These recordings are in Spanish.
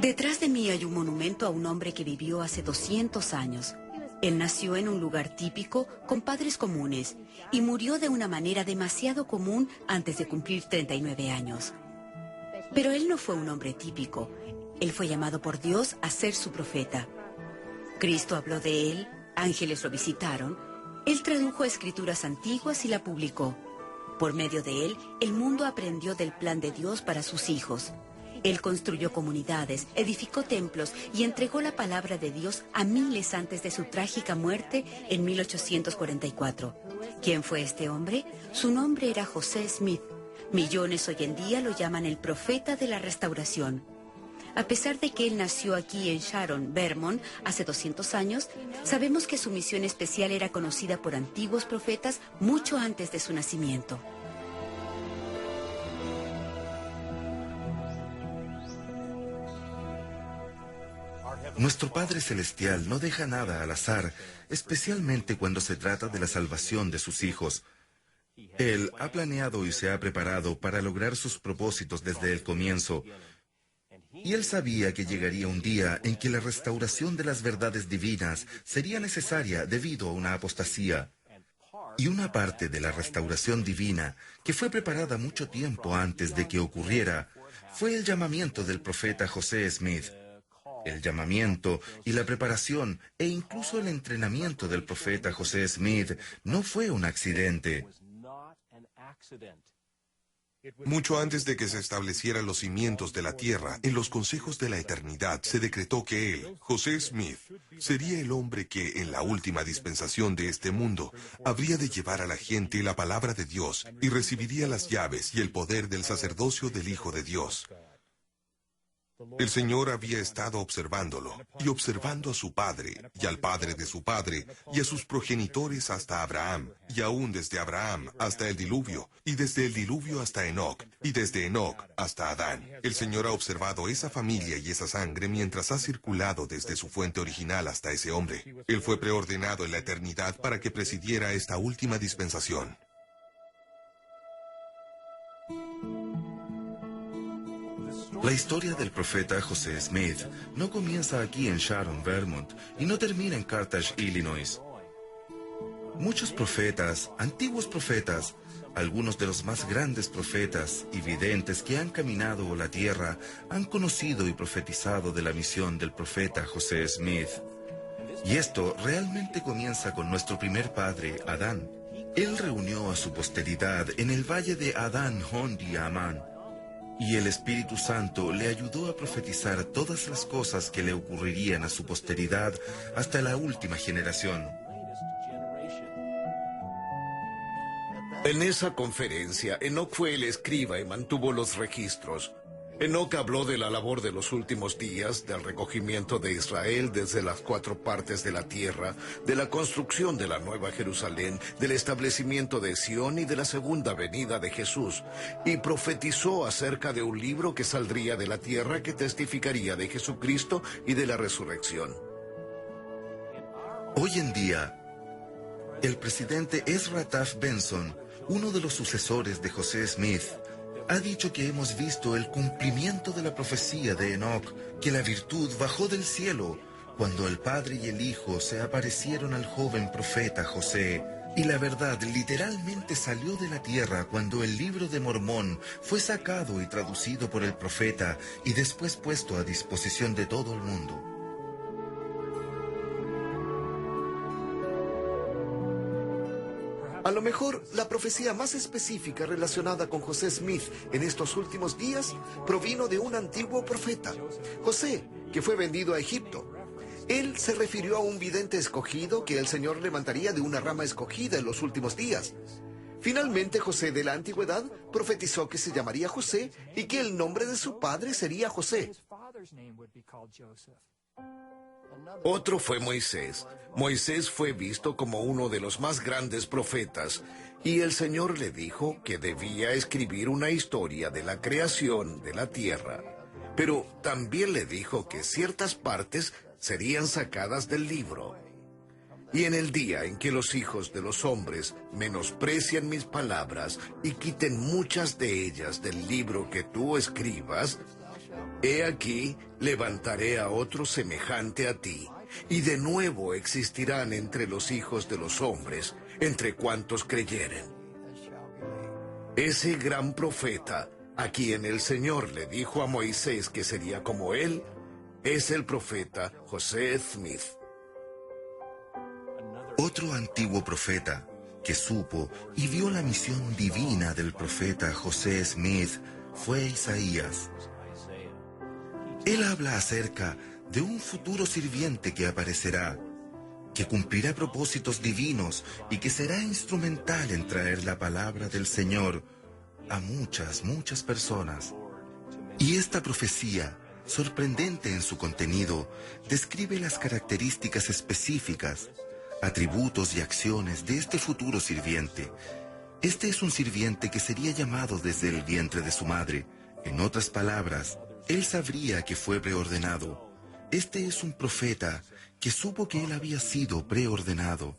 Detrás de mí hay un monumento a un hombre que vivió hace 200 años. Él nació en un lugar típico, con padres comunes, y murió de una manera demasiado común antes de cumplir 39 años. Pero él no fue un hombre típico. Él fue llamado por Dios a ser su profeta. Cristo habló de él, ángeles lo visitaron, él tradujo escrituras antiguas y la publicó. Por medio de él, el mundo aprendió del plan de Dios para sus hijos. Él construyó comunidades, edificó templos y entregó la palabra de Dios a miles antes de su trágica muerte en 1844. ¿Quién fue este hombre? Su nombre era José Smith. Millones hoy en día lo llaman el profeta de la restauración. A pesar de que él nació aquí en Sharon, Vermont, hace 200 años, sabemos que su misión especial era conocida por antiguos profetas mucho antes de su nacimiento. Nuestro Padre Celestial no deja nada al azar, especialmente cuando se trata de la salvación de sus hijos. Él ha planeado y se ha preparado para lograr sus propósitos desde el comienzo. Y él sabía que llegaría un día en que la restauración de las verdades divinas sería necesaria debido a una apostasía. Y una parte de la restauración divina, que fue preparada mucho tiempo antes de que ocurriera, fue el llamamiento del profeta José Smith. El llamamiento y la preparación e incluso el entrenamiento del profeta José Smith no fue un accidente. Mucho antes de que se establecieran los cimientos de la tierra, en los consejos de la eternidad se decretó que él, José Smith, sería el hombre que, en la última dispensación de este mundo, habría de llevar a la gente la palabra de Dios y recibiría las llaves y el poder del sacerdocio del Hijo de Dios. El Señor había estado observándolo, y observando a su padre, y al padre de su padre, y a sus progenitores hasta Abraham, y aún desde Abraham hasta el diluvio, y desde el diluvio hasta Enoc, y desde Enoc hasta Adán. El Señor ha observado esa familia y esa sangre mientras ha circulado desde su fuente original hasta ese hombre. Él fue preordenado en la eternidad para que presidiera esta última dispensación. La historia del profeta José Smith no comienza aquí en Sharon, Vermont, y no termina en Carthage, Illinois. Muchos profetas, antiguos profetas, algunos de los más grandes profetas y videntes que han caminado la tierra, han conocido y profetizado de la misión del profeta José Smith. Y esto realmente comienza con nuestro primer padre, Adán. Él reunió a su posteridad en el valle de Adán, Hondi y Amán. Y el Espíritu Santo le ayudó a profetizar todas las cosas que le ocurrirían a su posteridad hasta la última generación. En esa conferencia, Enoc fue el escriba y mantuvo los registros. Enoc habló de la labor de los últimos días, del recogimiento de Israel desde las 4 partes de la tierra, de la construcción de la Nueva Jerusalén, del establecimiento de Sión y de la segunda venida de Jesús, y profetizó acerca de un libro que saldría de la tierra que testificaría de Jesucristo y de la resurrección. Hoy en día, el presidente Ezra Taft Benson, uno de los sucesores de José Smith, ha dicho que hemos visto el cumplimiento de la profecía de Enoc, que la virtud bajó del cielo cuando el Padre y el Hijo se aparecieron al joven profeta José. Y la verdad literalmente salió de la tierra cuando el libro de Mormón fue sacado y traducido por el profeta y después puesto a disposición de todo el mundo. A lo mejor, la profecía más específica relacionada con José Smith en estos últimos días provino de un antiguo profeta, José, que fue vendido a Egipto. Él se refirió a un vidente escogido que el Señor levantaría de una rama escogida en los últimos días. Finalmente, José de la antigüedad profetizó que se llamaría José y que el nombre de su padre sería José. Otro fue Moisés. Moisés fue visto como uno de los más grandes profetas, y el Señor le dijo que debía escribir una historia de la creación de la tierra. Pero también le dijo que ciertas partes serían sacadas del libro. Y en el día en que los hijos de los hombres menosprecien mis palabras y quiten muchas de ellas del libro que tú escribas, He aquí, levantaré a otro semejante a ti, y de nuevo existirán entre los hijos de los hombres, entre cuantos creyeren. Ese gran profeta, a quien el Señor le dijo a Moisés que sería como él, es el profeta José Smith. Otro antiguo profeta que supo y vio la misión divina del profeta José Smith fue Isaías. Él habla acerca de un futuro sirviente que aparecerá, que cumplirá propósitos divinos y que será instrumental en traer la palabra del Señor a muchas personas. Y esta profecía, sorprendente en su contenido, describe las características específicas, atributos y acciones de este futuro sirviente. Este es un sirviente que sería llamado desde el vientre de su madre. En otras palabras, él sabría que fue preordenado. Este es un profeta que supo que él había sido preordenado.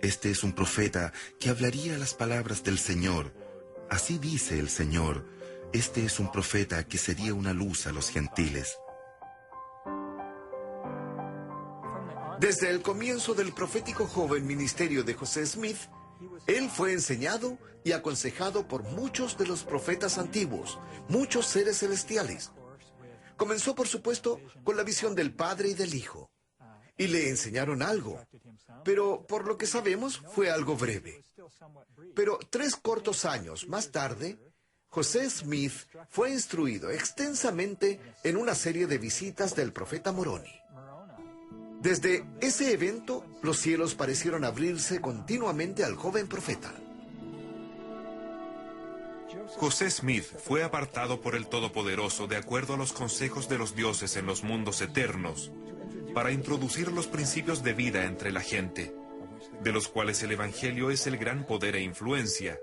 Este es un profeta que hablaría las palabras del Señor. Así dice el Señor. Este es un profeta que sería una luz a los gentiles. Desde el comienzo del profético joven ministerio de José Smith, él fue enseñado y aconsejado por muchos de los profetas antiguos, muchos seres celestiales. Comenzó, por supuesto, con la visión del Padre y del Hijo. Y le enseñaron algo, pero por lo que sabemos fue algo breve. Pero 3 cortos años más tarde, José Smith fue instruido extensamente en una serie de visitas del profeta Moroni. Desde ese evento, los cielos parecieron abrirse continuamente al joven profeta. José Smith fue apartado por el Todopoderoso de acuerdo a los consejos de los dioses en los mundos eternos, para introducir los principios de vida entre la gente, de los cuales el Evangelio es el gran poder e influencia,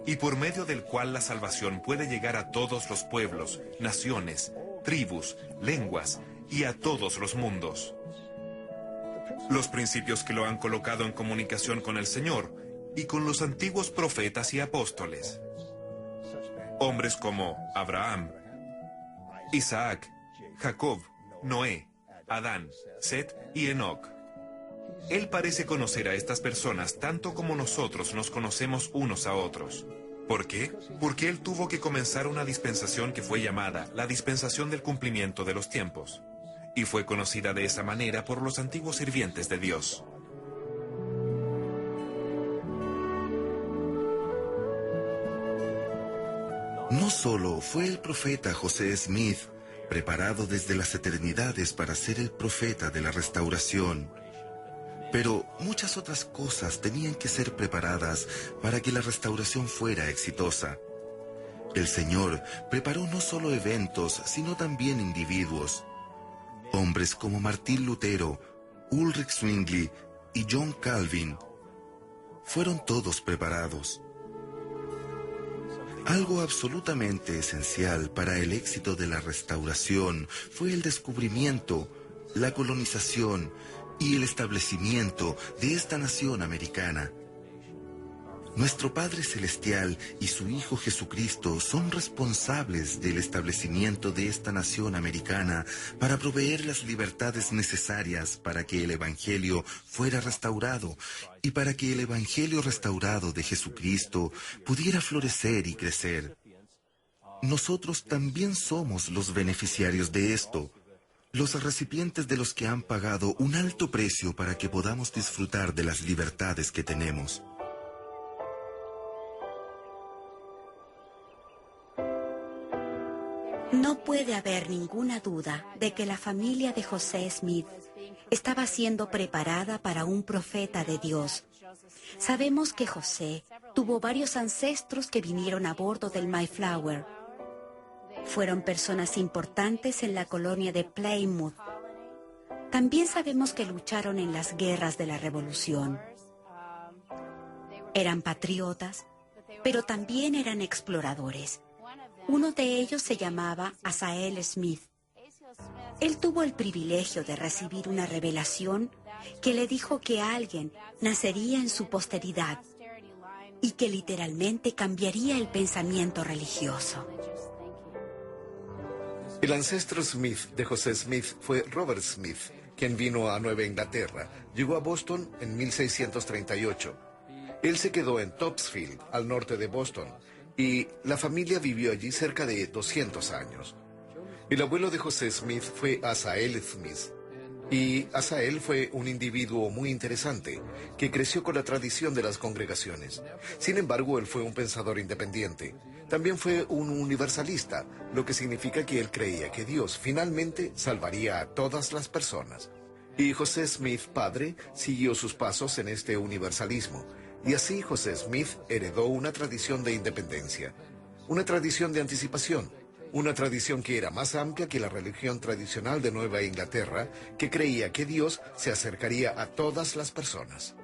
y por medio del cual la salvación puede llegar a todos los pueblos, naciones, tribus, lenguas y a todos los mundos. Los principios que lo han colocado en comunicación con el Señor y con los antiguos profetas y apóstoles. Hombres como Abraham, Isaac, Jacob, Noé, Adán, Set y Enoc. Él parece conocer a estas personas tanto como nosotros nos conocemos unos a otros. ¿Por qué? Porque él tuvo que comenzar una dispensación que fue llamada la dispensación del cumplimiento de los tiempos, y fue conocida de esa manera por los antiguos sirvientes de Dios. No solo fue el profeta José Smith preparado desde las eternidades para ser el profeta de la restauración, pero muchas otras cosas tenían que ser preparadas para que la restauración fuera exitosa. El Señor preparó no solo eventos, sino también individuos. Hombres como Martín Lutero, Ulrich Zwingli y John Calvin fueron todos preparados. Algo absolutamente esencial para el éxito de la restauración fue el descubrimiento, la colonización y el establecimiento de esta nación americana. Nuestro Padre Celestial y su Hijo Jesucristo son responsables del establecimiento de esta nación americana para proveer las libertades necesarias para que el Evangelio fuera restaurado y para que el Evangelio restaurado de Jesucristo pudiera florecer y crecer. Nosotros también somos los beneficiarios de esto, los recipientes de los que han pagado un alto precio para que podamos disfrutar de las libertades que tenemos. No puede haber ninguna duda de que la familia de José Smith estaba siendo preparada para un profeta de Dios. Sabemos que José tuvo varios ancestros que vinieron a bordo del Mayflower. Fueron personas importantes en la colonia de Plymouth. También sabemos que lucharon en las guerras de la Revolución. Eran patriotas, pero también eran exploradores. Uno de ellos se llamaba Asael Smith. Él tuvo el privilegio de recibir una revelación que le dijo que alguien nacería en su posteridad y que literalmente cambiaría el pensamiento religioso. El ancestro Smith de José Smith fue Robert Smith, quien vino a Nueva Inglaterra. Llegó a Boston en 1638. Él se quedó en Topsfield, al norte de Boston, y la familia vivió allí cerca de 200 años. El abuelo de José Smith fue Asael Smith, y Asael fue un individuo muy interesante, que creció con la tradición de las congregaciones. Sin embargo, él fue un pensador independiente. También fue un universalista, lo que significa que él creía que Dios finalmente salvaría a todas las personas. Y José Smith, padre, siguió sus pasos en este universalismo. Y así José Smith heredó una tradición de independencia, una tradición de anticipación, una tradición que era más amplia que la religión tradicional de Nueva Inglaterra, que creía que Dios se acercaría a todas las personas.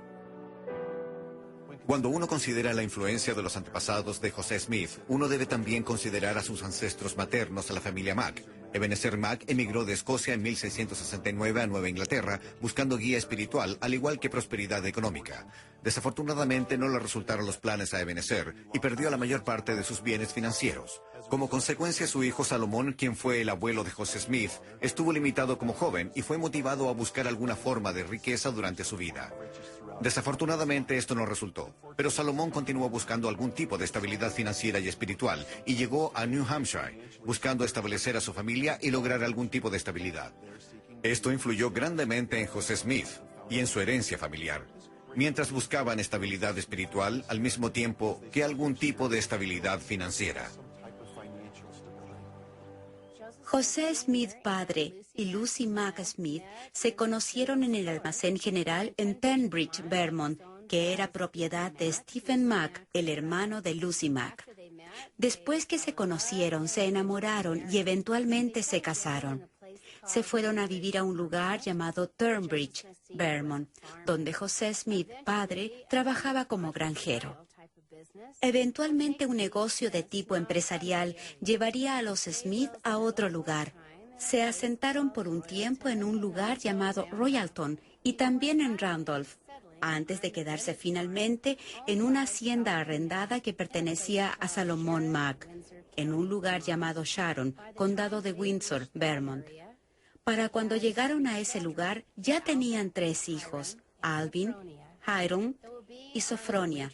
Cuando uno considera la influencia de los antepasados de José Smith, uno debe también considerar a sus ancestros maternos, a la familia Mack. Ebenezer Mack emigró de Escocia en 1669 a Nueva Inglaterra buscando guía espiritual, al igual que prosperidad económica. Desafortunadamente no le resultaron los planes a Ebenezer y perdió la mayor parte de sus bienes financieros. Como consecuencia, su hijo Salomón, quien fue el abuelo de José Smith, estuvo limitado como joven y fue motivado a buscar alguna forma de riqueza durante su vida. Desafortunadamente esto no resultó, pero Salomón continuó buscando algún tipo de estabilidad financiera y espiritual y llegó a New Hampshire, buscando establecer a su familia y lograr algún tipo de estabilidad. Esto influyó grandemente en José Smith y en su herencia familiar, mientras buscaban estabilidad espiritual al mismo tiempo que algún tipo de estabilidad financiera. José Smith padre y Lucy Mack Smith se conocieron en el almacén general en Pembridge, Vermont, que era propiedad de Stephen Mack, el hermano de Lucy Mack. Después que se conocieron, se enamoraron y eventualmente se casaron. Se fueron a vivir a un lugar llamado Turnbridge, Vermont, donde José Smith padre trabajaba como granjero. Eventualmente un negocio de tipo empresarial llevaría a los Smith a otro lugar. Se asentaron por un tiempo en un lugar llamado Royalton y también en Randolph, antes de quedarse finalmente en una hacienda arrendada que pertenecía a Salomón Mack, en un lugar llamado Sharon, condado de Windsor, Vermont. Para cuando llegaron a ese lugar ya tenían 3 hijos, Alvin, Hiram y Sophronia.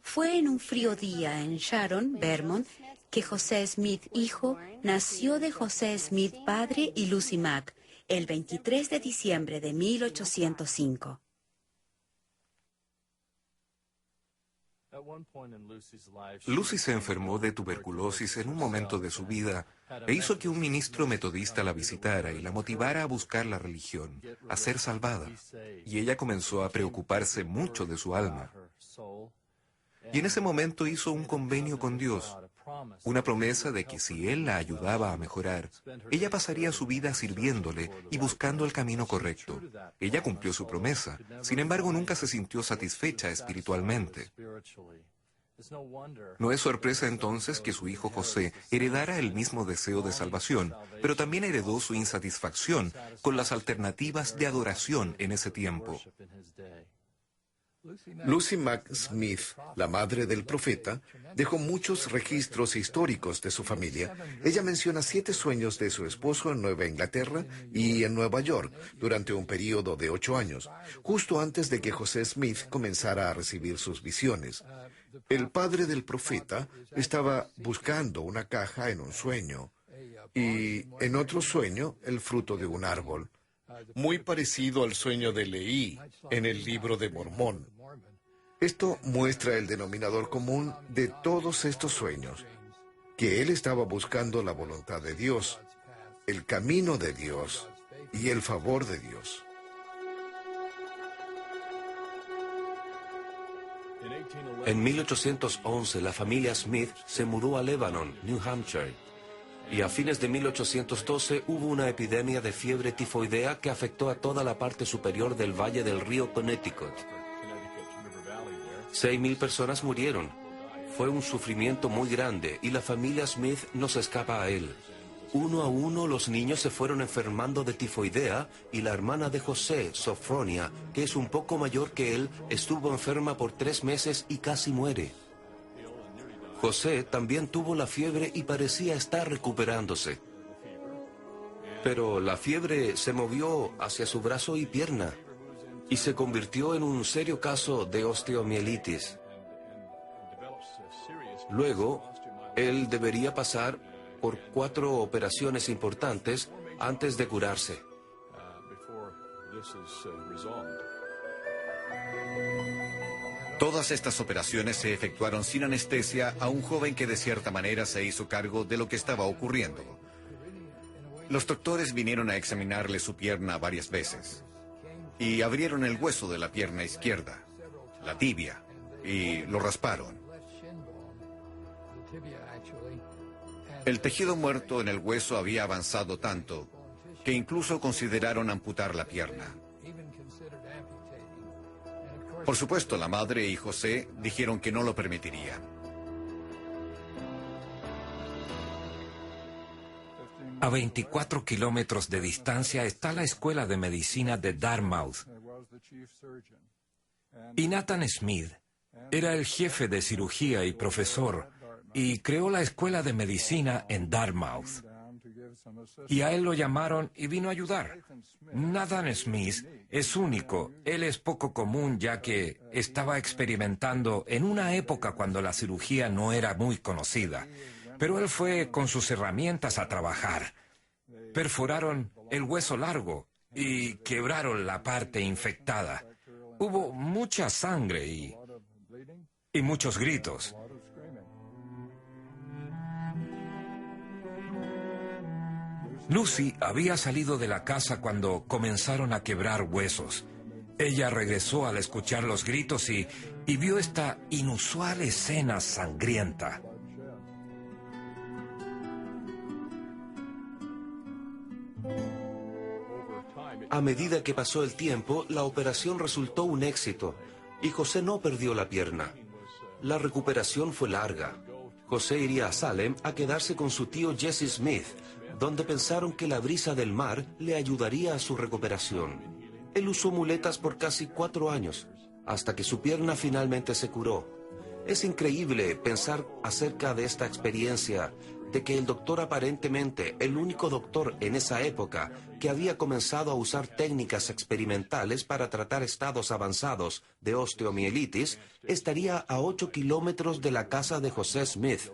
Fue en un frío día en Sharon, Vermont, que José Smith hijo nació de José Smith padre y Lucy Mack, el 23 de diciembre de 1805. Lucy se enfermó de tuberculosis en un momento de su vida e hizo que un ministro metodista la visitara y la motivara a buscar la religión, a ser salvada. Y ella comenzó a preocuparse mucho de su alma. Y en ese momento hizo un convenio con Dios, una promesa de que si Él la ayudaba a mejorar, ella pasaría su vida sirviéndole y buscando el camino correcto. Ella cumplió su promesa, sin embargo nunca se sintió satisfecha espiritualmente. No es sorpresa entonces que su hijo José heredara el mismo deseo de salvación, pero también heredó su insatisfacción con las alternativas de adoración en ese tiempo. Lucy Mack Smith, la madre del profeta, dejó muchos registros históricos de su familia. Ella menciona 7 sueños de su esposo en Nueva Inglaterra y en Nueva York durante un periodo de 8 años, justo antes de que José Smith comenzara a recibir sus visiones. El padre del profeta estaba buscando una caja en un sueño y en otro sueño el fruto de un árbol, muy parecido al sueño de Leí en el libro de Mormón. Esto muestra el denominador común de todos estos sueños, que él estaba buscando la voluntad de Dios, el camino de Dios y el favor de Dios. En 1811 la familia Smith se mudó a Lebanon, New Hampshire, y a fines de 1812 hubo una epidemia de fiebre tifoidea que afectó a toda la parte superior del valle del río Connecticut. 6,000 personas murieron. Fue un sufrimiento muy grande y la familia Smith no se escapa a él. Uno a uno los niños se fueron enfermando de tifoidea y la hermana de José, Sophronia, que es un poco mayor que él, estuvo enferma por 3 meses y casi muere. José también tuvo la fiebre y parecía estar recuperándose. Pero la fiebre se movió hacia su brazo y pierna y se convirtió en un serio caso de osteomielitis. Luego, él debería pasar por 4 operaciones importantes antes de curarse. Todas estas operaciones se efectuaron sin anestesia a un joven que de cierta manera se hizo cargo de lo que estaba ocurriendo. Los doctores vinieron a examinarle su pierna varias veces y abrieron el hueso de la pierna izquierda, la tibia, y lo rasparon. El tejido muerto en el hueso había avanzado tanto que incluso consideraron amputar la pierna. Por supuesto, la madre y José dijeron que no lo permitirían. A 24 kilómetros de distancia está la Escuela de Medicina de Dartmouth. Y Nathan Smith era el jefe de cirugía y profesor, y creó la Escuela de Medicina en Dartmouth. Y a él lo llamaron y vino a ayudar. Nathan Smith es único. Él es poco común ya que estaba experimentando en una época cuando la cirugía no era muy conocida. Pero él fue con sus herramientas a trabajar. Perforaron el hueso largo y quebraron la parte infectada. Hubo mucha sangre y muchos gritos. Lucy había salido de la casa cuando comenzaron a quebrar huesos. Ella regresó al escuchar los gritos y vio esta inusual escena sangrienta. A medida que pasó el tiempo, la operación resultó un éxito y José no perdió la pierna. La recuperación fue larga. José iría a Salem a quedarse con su tío Jesse Smith, donde pensaron que la brisa del mar le ayudaría a su recuperación. Él usó muletas por casi 4 años, hasta que su pierna finalmente se curó. Es increíble pensar acerca de esta experiencia, de que el doctor, aparentemente el único doctor en esa época que había comenzado a usar técnicas experimentales para tratar estados avanzados de osteomielitis, estaría a 8 kilómetros de la casa de José Smith.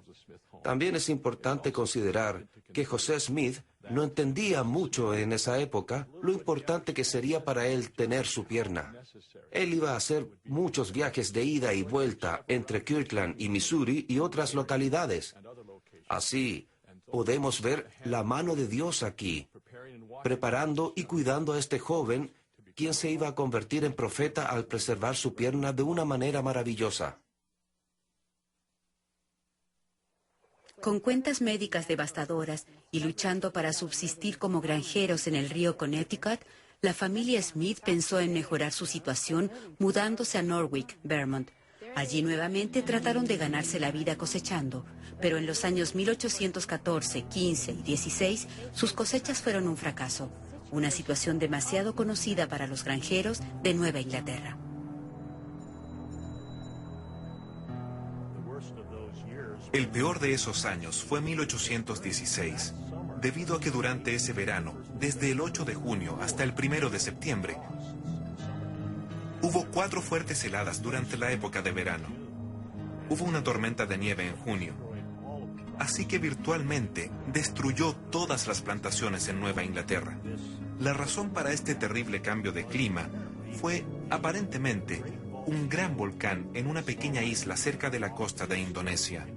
También es importante considerar que José Smith no entendía mucho en esa época lo importante que sería para él tener su pierna. Él iba a hacer muchos viajes de ida y vuelta entre Kirtland y Missouri y otras localidades. Así, podemos ver la mano de Dios aquí, preparando y cuidando a este joven, quien se iba a convertir en profeta al preservar su pierna de una manera maravillosa. Con cuentas médicas devastadoras y luchando para subsistir como granjeros en el río Connecticut, la familia Smith pensó en mejorar su situación mudándose a Norwich, Vermont. Allí nuevamente trataron de ganarse la vida cosechando, pero en los años 1814, 15 y 16 sus cosechas fueron un fracaso, una situación demasiado conocida para los granjeros de Nueva Inglaterra. El peor de esos años fue 1816, debido a que durante ese verano, desde el 8 de junio hasta el 1 de septiembre, hubo 4 fuertes heladas durante la época de verano. Hubo una tormenta de nieve en junio, así que virtualmente destruyó todas las plantaciones en Nueva Inglaterra. La razón para este terrible cambio de clima fue, aparentemente, un gran volcán en una pequeña isla cerca de la costa de Indonesia.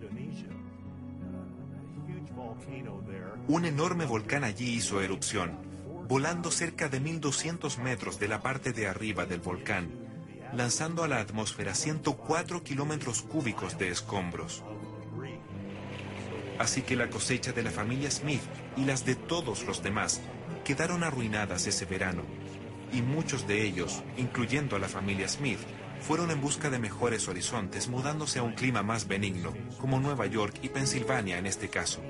Un enorme volcán allí hizo erupción, volando cerca de 1.200 metros de la parte de arriba del volcán, lanzando a la atmósfera 104 kilómetros cúbicos de escombros. Así que la cosecha de la familia Smith y las de todos los demás quedaron arruinadas ese verano, y muchos de ellos, incluyendo a la familia Smith, fueron en busca de mejores horizontes, mudándose a un clima más benigno, como Nueva York y Pensilvania en este caso.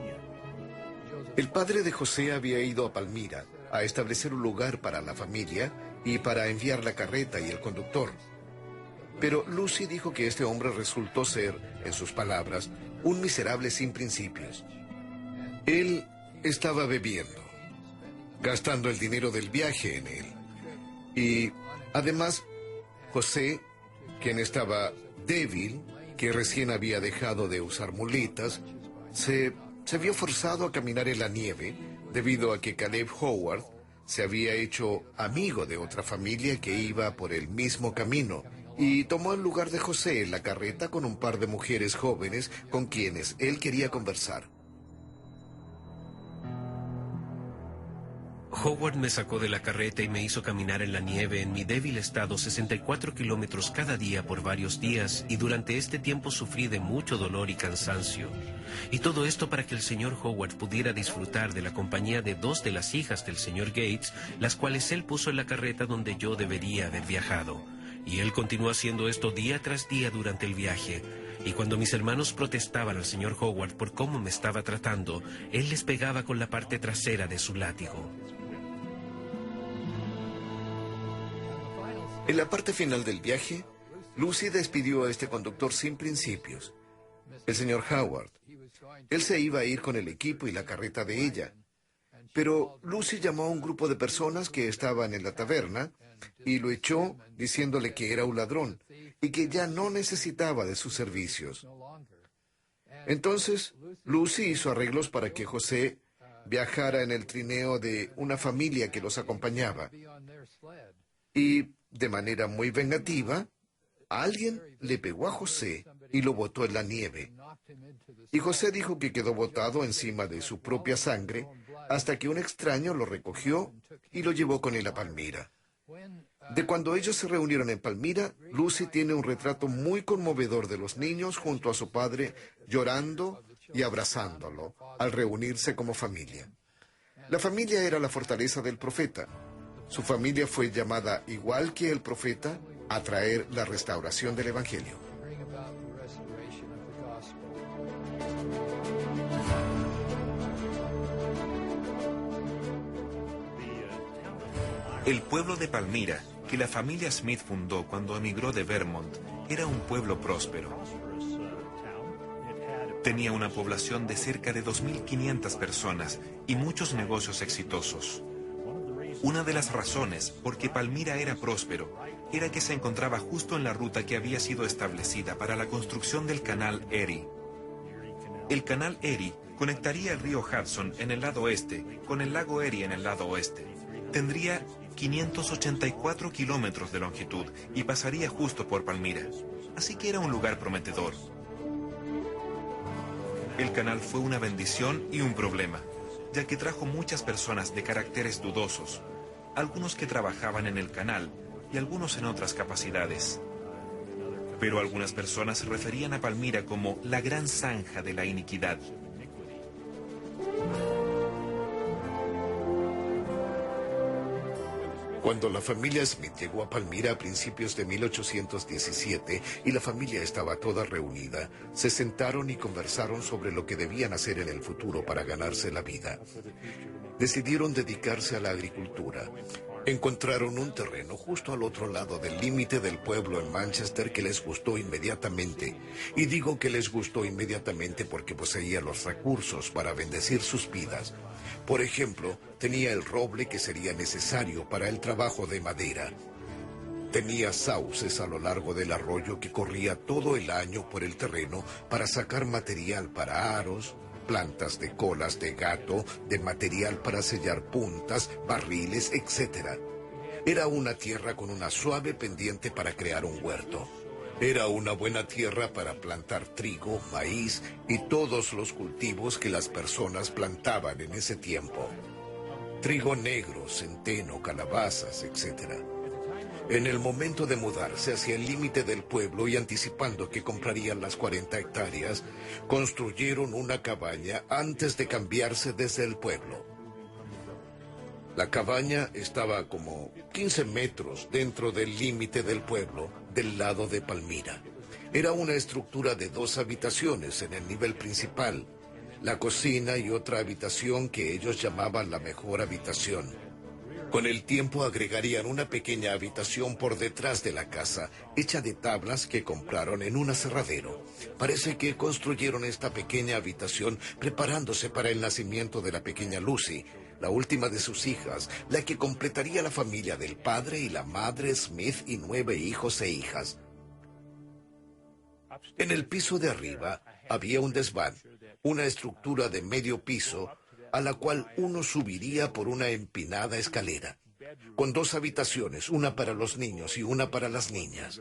El padre de José había ido a Palmira a establecer un lugar para la familia y para enviar la carreta y el conductor. Pero Lucy dijo que este hombre resultó ser, en sus palabras, un miserable sin principios. Él estaba bebiendo. gastando el dinero del viaje en él. Y además, José, quien estaba débil, que recién había dejado de usar muletas, se vio forzado a caminar en la nieve debido a que Caleb Howard se había hecho amigo de otra familia que iba por el mismo camino y tomó el lugar de José en la carreta con un par de mujeres jóvenes con quienes él quería conversar. Howard me sacó de la carreta y me hizo caminar en la nieve en mi débil estado 64 kilómetros cada día por varios días, y durante este tiempo sufrí de mucho dolor y cansancio. Y todo esto para que el señor Howard pudiera disfrutar de la compañía de 2 de las hijas del señor Gates, las cuales él puso en la carreta donde yo debería haber viajado. Y él continuó haciendo esto día tras día durante el viaje. Y cuando mis hermanos protestaban al señor Howard por cómo me estaba tratando, él les pegaba con la parte trasera de su látigo. En la parte final del viaje, Lucy despidió a este conductor sin principios. El señor Howard. Él se iba a ir con el equipo y la carreta de ella. Pero Lucy llamó a un grupo de personas que estaban en la taberna y lo echó diciéndole que era un ladrón y que ya no necesitaba de sus servicios. Entonces, Lucy hizo arreglos para que José viajara en el trineo de una familia que los acompañaba. Y, de manera muy vengativa, alguien le pegó a José y lo botó en la nieve. Y José dijo que quedó botado encima de su propia sangre hasta que un extraño lo recogió y lo llevó con él a Palmira. De cuando ellos se reunieron en Palmira, Lucy tiene un retrato muy conmovedor de los niños junto a su padre llorando y abrazándolo al reunirse como familia. La familia era la fortaleza del profeta. Su familia fue llamada, igual que el profeta, a traer la restauración del Evangelio. El pueblo de Palmira, que la familia Smith fundó cuando emigró de Vermont, era un pueblo próspero. Tenía una población de cerca de 2.500 personas y muchos negocios exitosos. Una de las razones por que Palmira era próspero era que se encontraba justo en la ruta que había sido establecida para la construcción del canal Erie. El canal Erie conectaría el río Hudson en el lado este con el lago Erie en el lado oeste. Tendría 584 kilómetros de longitud y pasaría justo por Palmira, así que era un lugar prometedor. El canal fue una bendición y un problema, ya que trajo muchas personas de caracteres dudosos, algunos que trabajaban en el canal y algunos en otras capacidades. Pero algunas personas referían a Palmira como la gran zanja de la iniquidad. Cuando la familia Smith llegó a Palmira a principios de 1817 y la familia estaba toda reunida, se sentaron y conversaron sobre lo que debían hacer en el futuro para ganarse la vida. Decidieron dedicarse a la agricultura. Encontraron un terreno justo al otro lado del límite del pueblo en Manchester que les gustó inmediatamente. Y digo que les gustó inmediatamente porque poseía los recursos para bendecir sus vidas. Por ejemplo, tenía el roble que sería necesario para el trabajo de madera. Tenía sauces a lo largo del arroyo que corría todo el año por el terreno para sacar material para aros, plantas de colas de gato, de material para sellar puntas, barriles, etc. Era una tierra con una suave pendiente para crear un huerto. Era una buena tierra para plantar trigo, maíz y todos los cultivos que las personas plantaban en ese tiempo. Trigo negro, centeno, calabazas, etc. En el momento de mudarse hacia el límite del pueblo y anticipando que comprarían las 40 hectáreas, construyeron una cabaña antes de cambiarse desde el pueblo. La cabaña estaba como 15 metros dentro del límite del pueblo, del lado de Palmira. Era una estructura de 2 habitaciones en el nivel principal, la cocina y otra habitación que ellos llamaban la mejor habitación. Con el tiempo agregarían una pequeña habitación por detrás de la casa, hecha de tablas que compraron en un aserradero. Parece que construyeron esta pequeña habitación preparándose para el nacimiento de la pequeña Lucy, la última de sus hijas, la que completaría la familia del padre y la madre Smith y 9 hijos e hijas. En el piso de arriba había un desván, una estructura de medio piso, a la cual uno subiría por una empinada escalera, con 2 habitaciones, una para los niños y una para las niñas.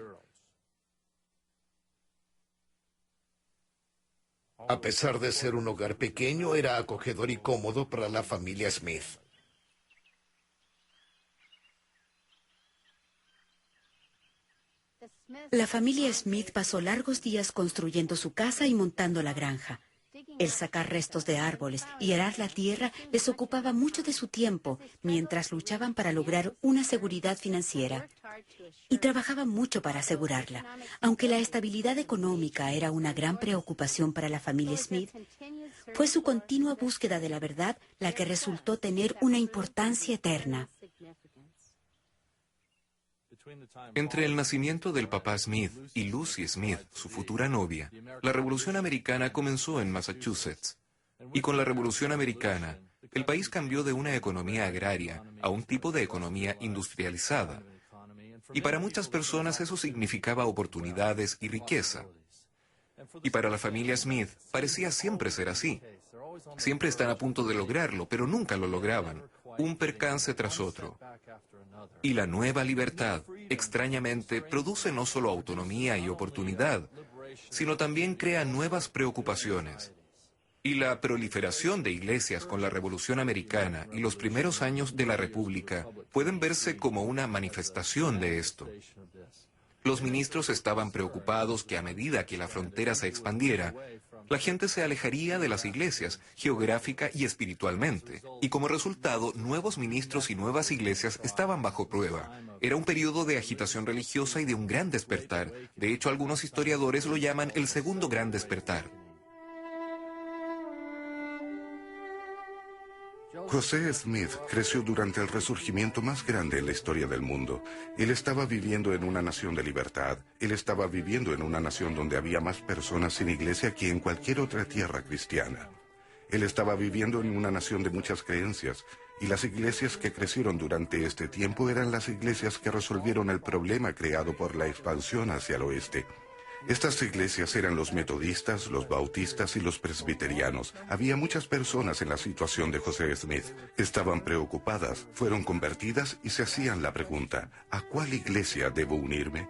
A pesar de ser un hogar pequeño, era acogedor y cómodo para la familia Smith. La familia Smith pasó largos días construyendo su casa y montando la granja. El sacar restos de árboles y arar la tierra les ocupaba mucho de su tiempo mientras luchaban para lograr una seguridad financiera. Y trabajaban mucho para asegurarla. Aunque la estabilidad económica era una gran preocupación para la familia Smith, fue su continua búsqueda de la verdad la que resultó tener una importancia eterna. Entre el nacimiento del papá Smith y Lucy Smith, su futura novia, la Revolución Americana comenzó en Massachusetts. Y con la Revolución Americana, el país cambió de una economía agraria a un tipo de economía industrializada. Y para muchas personas eso significaba oportunidades y riqueza. Y para la familia Smith parecía siempre ser así. Siempre están a punto de lograrlo, pero nunca lo lograban. Un percance tras otro. Y la nueva libertad, extrañamente, produce no solo autonomía y oportunidad, sino también crea nuevas preocupaciones. Y la proliferación de iglesias con la Revolución Americana y los primeros años de la República pueden verse como una manifestación de esto. Los ministros estaban preocupados que a medida que la frontera se expandiera, la gente se alejaría de las iglesias, geográfica y espiritualmente. Y como resultado, nuevos ministros y nuevas iglesias estaban bajo prueba. Era un periodo de agitación religiosa y de un gran despertar. De hecho, algunos historiadores lo llaman el segundo gran despertar. José Smith creció durante el resurgimiento más grande en la historia del mundo. Él estaba viviendo en una nación de libertad. Él estaba viviendo en una nación donde había más personas sin iglesia que en cualquier otra tierra cristiana. Él estaba viviendo en una nación de muchas creencias, y las iglesias que crecieron durante este tiempo eran las iglesias que resolvieron el problema creado por la expansión hacia el oeste. Estas iglesias eran los metodistas, los bautistas y los presbiterianos. Había muchas personas en la situación de José Smith. Estaban preocupadas, fueron convertidas y se hacían la pregunta, ¿a cuál iglesia debo unirme?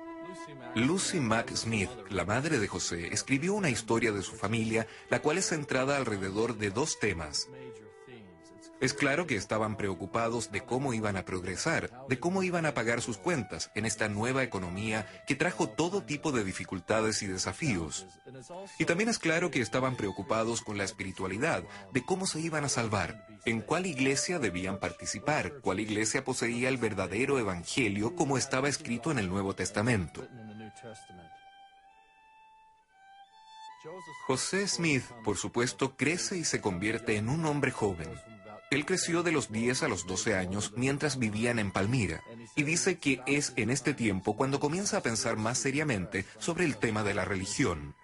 Lucy Mack Smith, la madre de José, escribió una historia de su familia, la cual es centrada alrededor de 2 temas. Es claro que estaban preocupados de cómo iban a progresar, de cómo iban a pagar sus cuentas en esta nueva economía que trajo todo tipo de dificultades y desafíos. Y también es claro que estaban preocupados con la espiritualidad, de cómo se iban a salvar, en cuál iglesia debían participar, cuál iglesia poseía el verdadero evangelio como estaba escrito en el Nuevo Testamento. José Smith, por supuesto, crece y se convierte en un hombre joven. Él creció de los 10 a los 12 años mientras vivían en Palmira, y dice que es en este tiempo cuando comienza a pensar más seriamente sobre el tema de la religión.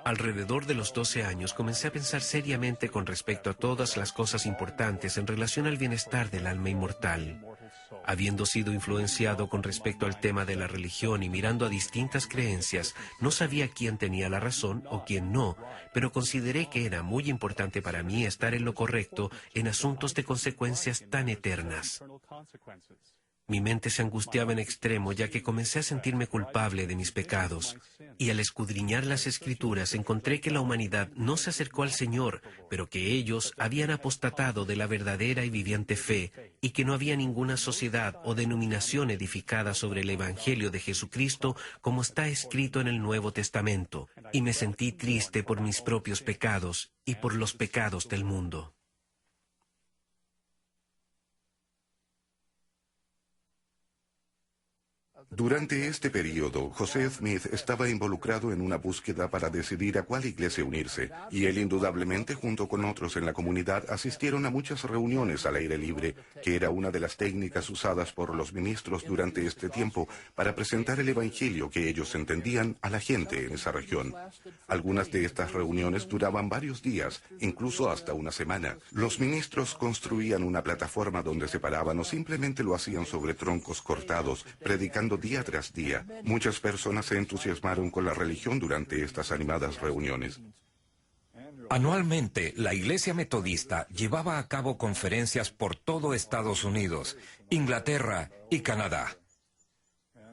Alrededor de los 12 años comencé a pensar seriamente con respecto a todas las cosas importantes en relación al bienestar del alma inmortal. Habiendo sido influenciado con respecto al tema de la religión y mirando a distintas creencias, no sabía quién tenía la razón o quién no, pero consideré que era muy importante para mí estar en lo correcto en asuntos de consecuencias tan eternas. Mi mente se angustiaba en extremo ya que comencé a sentirme culpable de mis pecados. Y al escudriñar las Escrituras encontré que la humanidad no se acercó al Señor, pero que ellos habían apostatado de la verdadera y viviente fe, y que no había ninguna sociedad o denominación edificada sobre el Evangelio de Jesucristo como está escrito en el Nuevo Testamento. Y me sentí triste por mis propios pecados y por los pecados del mundo. Durante este periodo, José Smith estaba involucrado en una búsqueda para decidir a cuál iglesia unirse, y él indudablemente, junto con otros en la comunidad, asistieron a muchas reuniones al aire libre, que era una de las técnicas usadas por los ministros durante este tiempo para presentar el evangelio que ellos entendían a la gente en esa región. Algunas de estas reuniones duraban varios días, incluso hasta una semana. Los ministros construían una plataforma donde se paraban o simplemente lo hacían sobre troncos cortados, predicando día tras día. Muchas personas se entusiasmaron con la religión durante estas animadas reuniones. Anualmente, la Iglesia Metodista llevaba a cabo conferencias por todo Estados Unidos, Inglaterra y Canadá.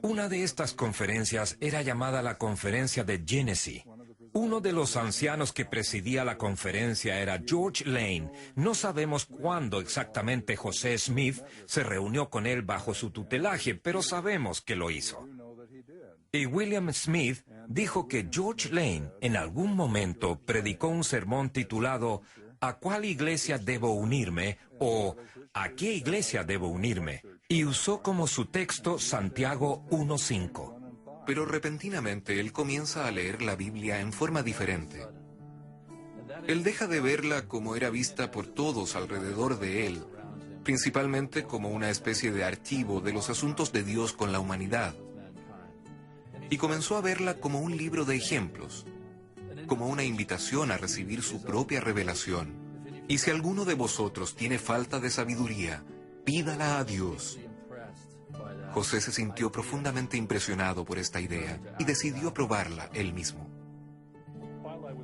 Una de estas conferencias era llamada la Conferencia de Genesee. Uno de los ancianos que presidía la conferencia era George Lane. No sabemos cuándo exactamente José Smith se reunió con él bajo su tutelaje, pero sabemos que lo hizo. Y William Smith dijo que George Lane en algún momento predicó un sermón titulado ¿A cuál iglesia debo unirme? O ¿A qué iglesia debo unirme? Y usó como su texto Santiago 1:5. Pero repentinamente él comienza a leer la Biblia en forma diferente. Él deja de verla como era vista por todos alrededor de él, principalmente como una especie de archivo de los asuntos de Dios con la humanidad. Y comenzó a verla como un libro de ejemplos, como una invitación a recibir su propia revelación. Y si alguno de vosotros tiene falta de sabiduría, pídala a Dios. José se sintió profundamente impresionado por esta idea y decidió probarla él mismo.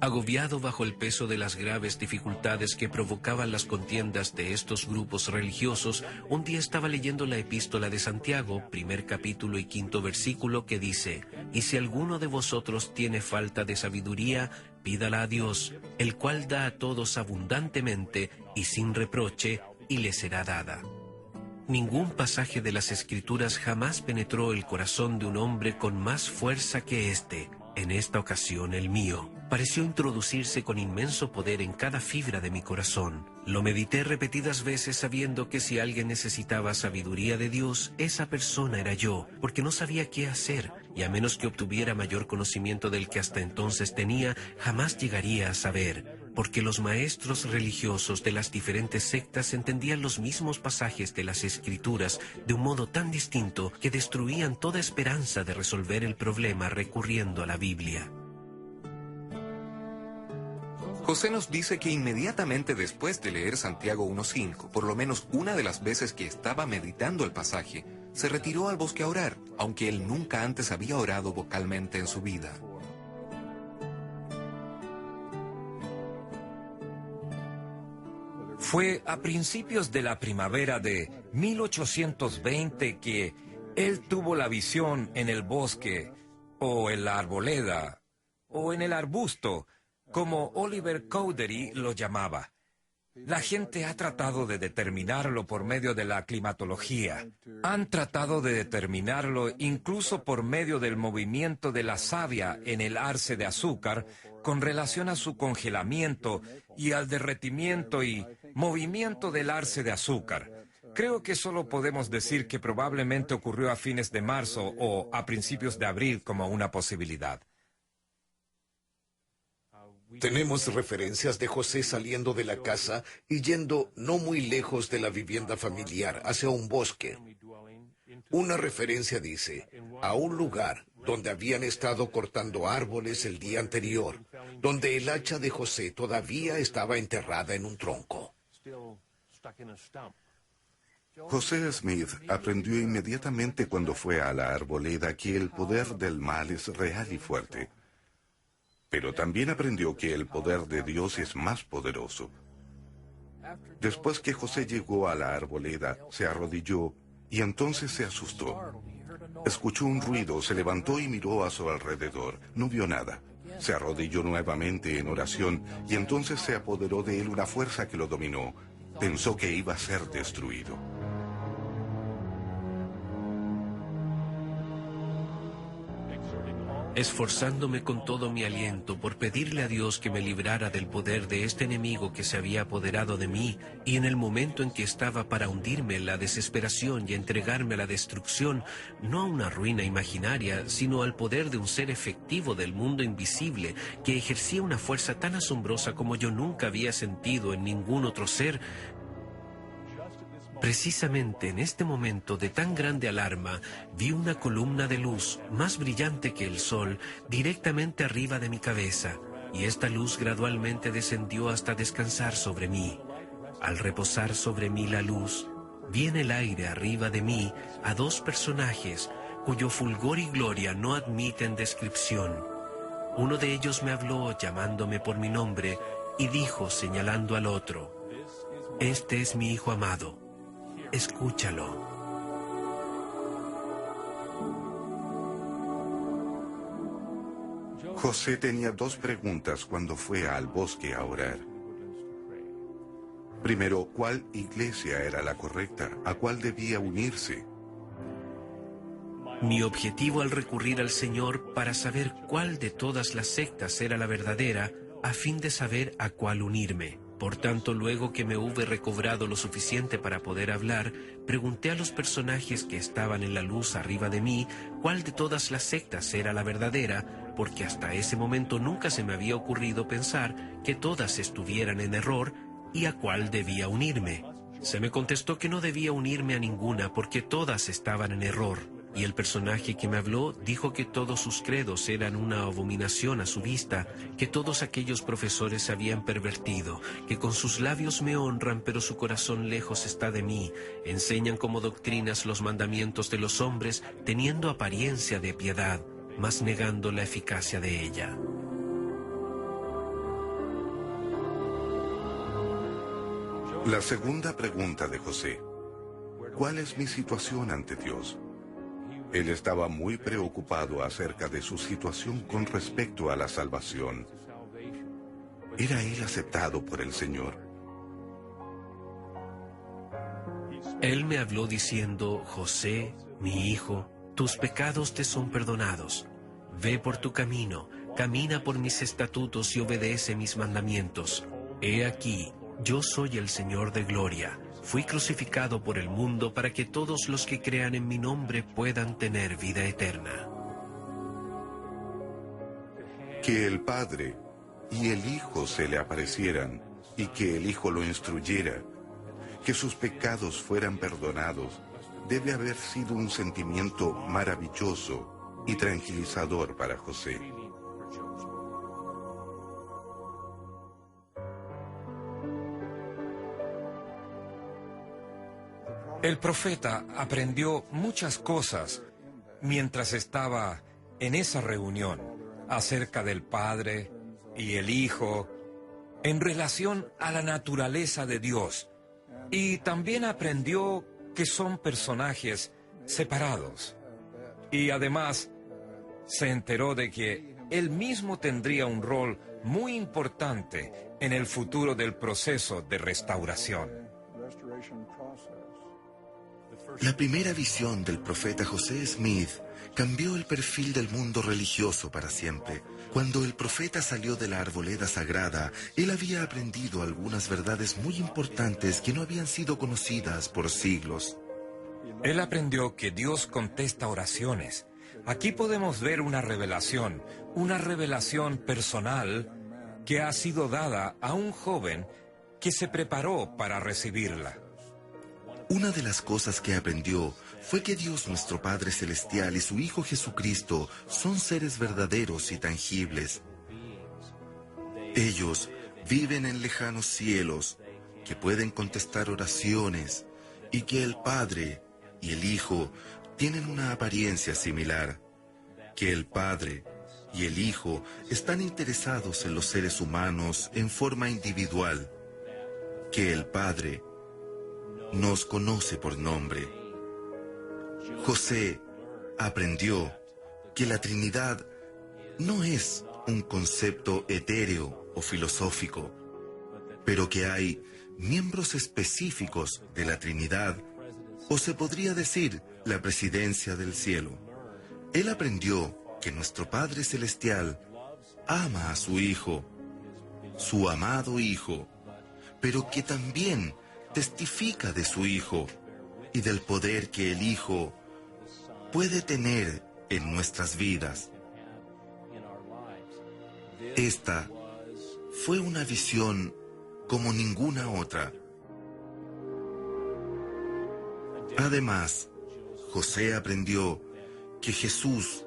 Agobiado bajo el peso de las graves dificultades que provocaban las contiendas de estos grupos religiosos, un día estaba leyendo la epístola de Santiago, 1 capítulo y 5 versículo, que dice: «Y si alguno de vosotros tiene falta de sabiduría, pídala a Dios, el cual da a todos abundantemente y sin reproche, y le será dada». Ningún pasaje de las Escrituras jamás penetró el corazón de un hombre con más fuerza que este. En esta ocasión el mío pareció introducirse con inmenso poder en cada fibra de mi corazón. Lo medité repetidas veces sabiendo que si alguien necesitaba sabiduría de Dios, esa persona era yo, porque no sabía qué hacer, y a menos que obtuviera mayor conocimiento del que hasta entonces tenía, jamás llegaría a saber, porque los maestros religiosos de las diferentes sectas entendían los mismos pasajes de las Escrituras de un modo tan distinto que destruían toda esperanza de resolver el problema recurriendo a la Biblia. José nos dice que inmediatamente después de leer Santiago 1:5, por lo menos una de las veces que estaba meditando el pasaje, se retiró al bosque a orar, aunque él nunca antes había orado vocalmente en su vida. Fue a principios de la primavera de 1820 que él tuvo la visión en el bosque, o en la arboleda, o en el arbusto, como Oliver Cowdery lo llamaba. La gente ha tratado de determinarlo por medio de la climatología. Han tratado de determinarlo incluso por medio del movimiento de la savia en el arce de azúcar con relación a su congelamiento y al derretimiento y movimiento del arce de azúcar. Creo que solo podemos decir que probablemente ocurrió a fines de marzo o a principios de abril como una posibilidad. Tenemos referencias de José saliendo de la casa y yendo no muy lejos de la vivienda familiar, hacia un bosque. Una referencia dice, a un lugar donde habían estado cortando árboles el día anterior, donde el hacha de José todavía estaba enterrada en un tronco. José Smith aprendió inmediatamente cuando fue a la arboleda que el poder del mal es real y fuerte. Pero también aprendió que el poder de Dios es más poderoso. Después que José llegó a la arboleda, se arrodilló y entonces se asustó. Escuchó un ruido, se levantó y miró a su alrededor. No vio nada. Se arrodilló nuevamente en oración y entonces se apoderó de él una fuerza que lo dominó. Pensó que iba a ser destruido. esforzándome con todo mi aliento por pedirle a Dios que me librara del poder de este enemigo que se había apoderado de mí, y en el momento en que estaba para hundirme en la desesperación y entregarme a la destrucción, no a una ruina imaginaria, sino al poder de un ser efectivo del mundo invisible, que ejercía una fuerza tan asombrosa como yo nunca había sentido en ningún otro ser. Precisamente en este momento de tan grande alarma, vi una columna de luz, más brillante que el sol, directamente arriba de mi cabeza, y esta luz gradualmente descendió hasta descansar sobre mí. Al reposar sobre mí la luz, vi en el aire arriba de mí a dos personajes, cuyo fulgor y gloria no admiten descripción. Uno de ellos me habló llamándome por mi nombre, y dijo señalando al otro: «Este es mi hijo amado. Escúchalo». José tenía dos preguntas cuando fue al bosque a orar. Primero, ¿cuál iglesia era la correcta? ¿A cuál debía unirse? Mi objetivo al recurrir al Señor para saber cuál de todas las sectas era la verdadera, a fin de saber a cuál unirme. Por tanto, luego que me hube recobrado lo suficiente para poder hablar, pregunté a los personajes que estaban en la luz arriba de mí cuál de todas las sectas era la verdadera, porque hasta ese momento nunca se me había ocurrido pensar que todas estuvieran en error y a cuál debía unirme. Se me contestó que no debía unirme a ninguna porque todas estaban en error. Y el personaje que me habló dijo que todos sus credos eran una abominación a su vista, que todos aquellos profesores se habían pervertido, que con sus labios me honran pero su corazón lejos está de mí, enseñan como doctrinas los mandamientos de los hombres teniendo apariencia de piedad, mas negando la eficacia de ella. La segunda pregunta de José: ¿cuál es mi situación ante Dios? Él estaba muy preocupado acerca de su situación con respecto a la salvación. ¿Era él aceptado por el Señor? Él me habló diciendo: José, mi hijo, tus pecados te son perdonados. Ve por tu camino, camina por mis estatutos y obedece mis mandamientos. He aquí, yo soy el Señor de gloria. Fui crucificado por el mundo para que todos los que crean en mi nombre puedan tener vida eterna. Que el Padre y el Hijo se le aparecieran y que el Hijo lo instruyera, que sus pecados fueran perdonados, debe haber sido un sentimiento maravilloso y tranquilizador para José. El profeta aprendió muchas cosas mientras estaba en esa reunión acerca del Padre y el Hijo en relación a la naturaleza de Dios, y también aprendió que son personajes separados, y además se enteró de que él mismo tendría un rol muy importante en el futuro del proceso de restauración. La primera visión del profeta José Smith cambió el perfil del mundo religioso para siempre. Cuando el profeta salió de la arboleda sagrada, él había aprendido algunas verdades muy importantes que no habían sido conocidas por siglos. Él aprendió que Dios contesta oraciones. Aquí podemos ver una revelación personal que ha sido dada a un joven que se preparó para recibirla. Una de las cosas que aprendió fue que Dios nuestro Padre Celestial y su Hijo Jesucristo son seres verdaderos y tangibles. Ellos viven en lejanos cielos, que pueden contestar oraciones, y que el Padre y el Hijo tienen una apariencia similar, que el Padre y el Hijo están interesados en los seres humanos en forma individual, que el Padre nos conoce por nombre. José aprendió que la Trinidad no es un concepto etéreo o filosófico, pero que hay miembros específicos de la Trinidad, o se podría decir la presidencia del cielo. Él aprendió que nuestro Padre Celestial ama a su Hijo, su amado Hijo, pero que también testifica de su Hijo y del poder que el Hijo puede tener en nuestras vidas. Esta fue una visión como ninguna otra. Además, José aprendió que Jesús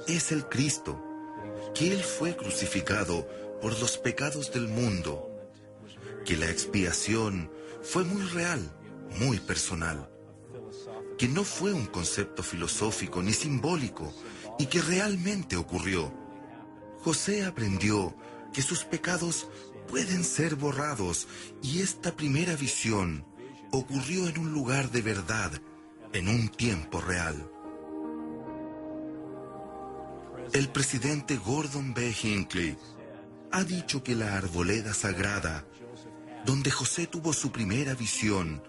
es el Cristo, que Él fue crucificado por los pecados del mundo, que la expiación fue muy real, muy personal, que no fue un concepto filosófico ni simbólico y que realmente ocurrió. José aprendió que sus pecados pueden ser borrados y esta primera visión ocurrió en un lugar de verdad, en un tiempo real. El presidente Gordon B. Hinckley ha dicho que la arboleda sagrada, donde José tuvo su primera visión,